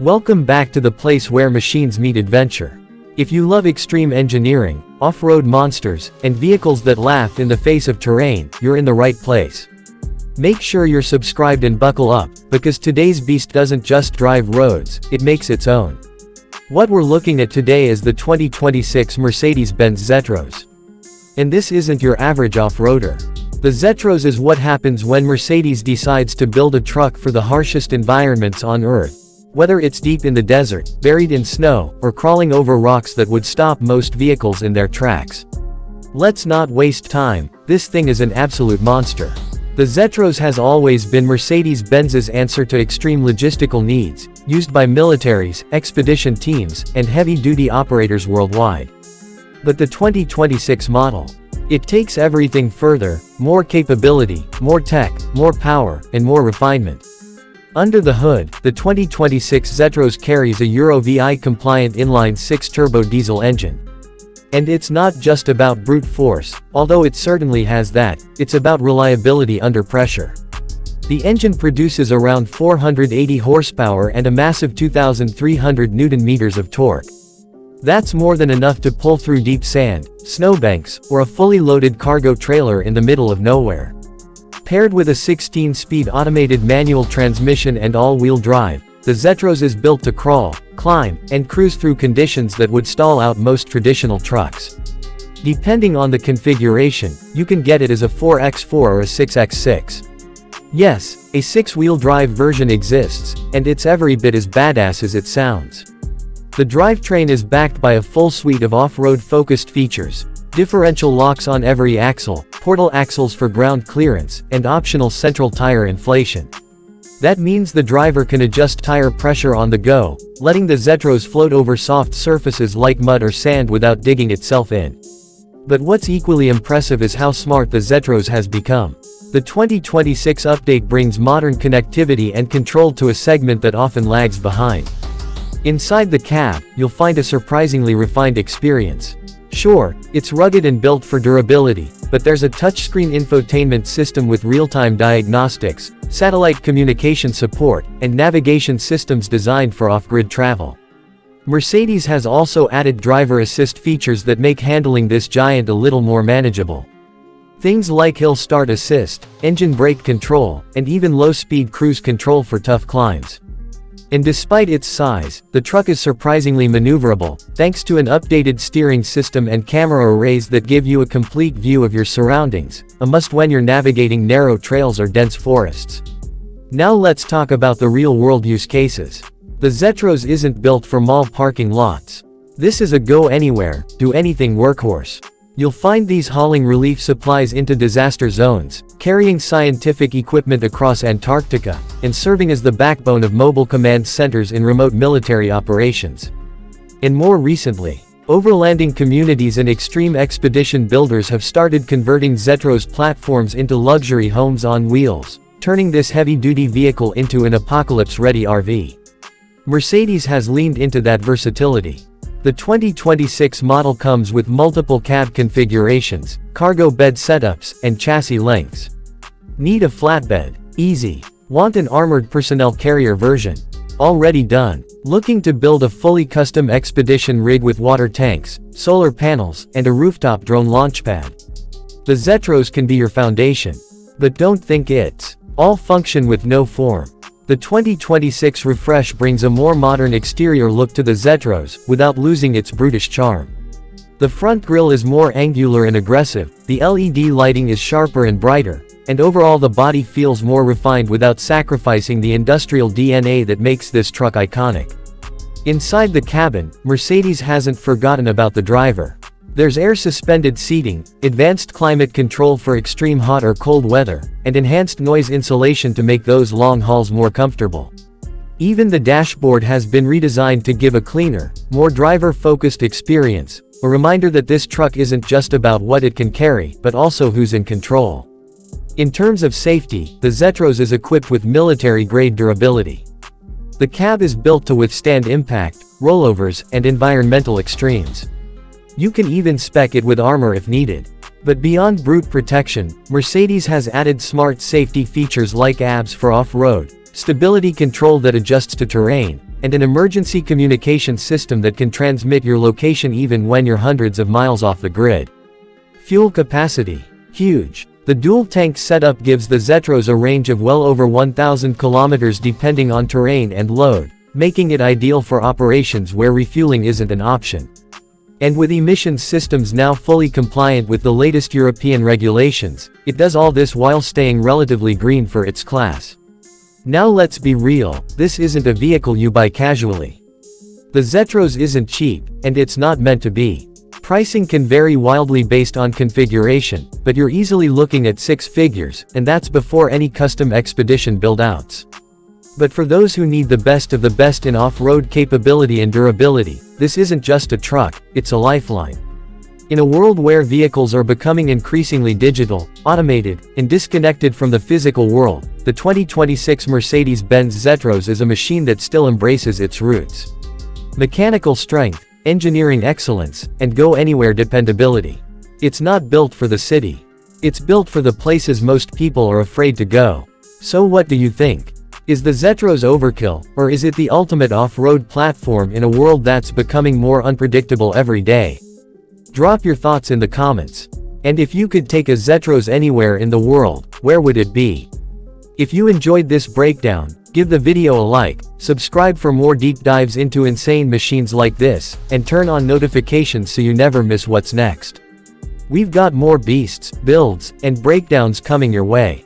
Welcome back to the place where machines meet adventure. If you love extreme engineering, off-road monsters, and vehicles that laugh in the face of terrain, you're in the right place. Make sure you're subscribed and buckle up, because today's beast doesn't just drive roads, it makes its own. What we're looking at today is the 2026 Mercedes-Benz Zetros. And this isn't your average off-roader. The Zetros is what happens when Mercedes decides to build a truck for the harshest environments on Earth. Whether it's deep in the desert, buried in snow, or crawling over rocks that would stop most vehicles in their tracks. Let's not waste time, this thing is an absolute monster. The Zetros has always been Mercedes-Benz's answer to extreme logistical needs, used by militaries, expedition teams, and heavy-duty operators worldwide. But the 2026 model, it takes everything further: more capability, more tech, more power, and more refinement. Under the hood, the 2026 Zetros carries a Euro VI-compliant inline-6 turbo diesel engine. And it's not just about brute force, although it certainly has that, it's about reliability under pressure. The engine produces around 480 horsepower and a massive 2,300 Nm of torque. That's more than enough to pull through deep sand, snowbanks, or a fully loaded cargo trailer in the middle of nowhere. Paired with a 16-speed automated manual transmission and all-wheel drive, the Zetros is built to crawl, climb, and cruise through conditions that would stall out most traditional trucks. Depending on the configuration, you can get it as a 4x4 or a 6x6. Yes, a 6-wheel drive version exists, and it's every bit as badass as it sounds. The drivetrain is backed by a full suite of off-road focused features: differential locks on every axle, portal axles for ground clearance, and optional central tire inflation. That means the driver can adjust tire pressure on the go, letting the Zetros float over soft surfaces like mud or sand without digging itself in. But what's equally impressive is how smart the Zetros has become. The 2026 update brings modern connectivity and control to a segment that often lags behind. Inside the cab, you'll find a surprisingly refined experience. Sure, it's rugged and built for durability, but there's a touchscreen infotainment system with real-time diagnostics, satellite communication support, and navigation systems designed for off-grid travel. Mercedes has also added driver assist features that make handling this giant a little more manageable. Things like hill start assist, engine brake control, and even low-speed cruise control for tough climbs. And despite its size, the truck is surprisingly maneuverable, thanks to an updated steering system and camera arrays that give you a complete view of your surroundings, a must when you're navigating narrow trails or dense forests. Now let's talk about the real-world use cases. The Zetros isn't built for mall parking lots. This is a go-anywhere, do-anything workhorse. You'll find these hauling relief supplies into disaster zones, carrying scientific equipment across Antarctica, and serving as the backbone of mobile command centers in remote military operations. And more recently, overlanding communities and extreme expedition builders have started converting Zetros platforms into luxury homes on wheels, turning this heavy-duty vehicle into an apocalypse-ready RV. Mercedes has leaned into that versatility. The 2026 model comes with multiple cab configurations, cargo bed setups, and chassis lengths. Need a flatbed? Easy. Want an armored personnel carrier version? Already done. Looking to build a fully custom expedition rig with water tanks, solar panels, and a rooftop drone launchpad? The Zetros can be your foundation. But don't think it's all function with no form. The 2026 refresh brings a more modern exterior look to the Zetros, without losing its brutish charm. The front grille is more angular and aggressive, the LED lighting is sharper and brighter, and overall the body feels more refined without sacrificing the industrial DNA that makes this truck iconic. Inside the cabin, Mercedes hasn't forgotten about the driver. There's air-suspended seating, advanced climate control for extreme hot or cold weather, and enhanced noise insulation to make those long hauls more comfortable. Even the dashboard has been redesigned to give a cleaner, more driver-focused experience, a reminder that this truck isn't just about what it can carry, but also who's in control. In terms of safety, the Zetros is equipped with military-grade durability. The cab is built to withstand impact, rollovers, and environmental extremes. You can even spec it with armor if needed. But beyond brute protection, Mercedes has added smart safety features like ABS for off-road, stability control that adjusts to terrain, and an emergency communication system that can transmit your location even when you're hundreds of miles off the grid. Fuel capacity. Huge. The dual-tank setup gives the Zetros a range of well over 1,000 kilometers depending on terrain and load, making it ideal for operations where refueling isn't an option. And with emissions systems now fully compliant with the latest European regulations, it does all this while staying relatively green for its class. Now let's be real, this isn't a vehicle you buy casually. The Zetros isn't cheap, and it's not meant to be. Pricing can vary wildly based on configuration, but you're easily looking at six figures, and that's before any custom expedition build-outs. But for those who need the best of the best in off-road capability and durability, this isn't just a truck, it's a lifeline. In a world where vehicles are becoming increasingly digital, automated, and disconnected from the physical world, the 2026 Mercedes-Benz Zetros is a machine that still embraces its roots. Mechanical strength, engineering excellence, and go-anywhere dependability. It's not built for the city. It's built for the places most people are afraid to go. So what do you think? Is the Zetros overkill, or is it the ultimate off-road platform in a world that's becoming more unpredictable every day? Drop your thoughts in the comments. And if you could take a Zetros anywhere in the world, where would it be? If you enjoyed this breakdown, give the video a like, subscribe for more deep dives into insane machines like this, and turn on notifications so you never miss what's next. We've got more beasts, builds, and breakdowns coming your way.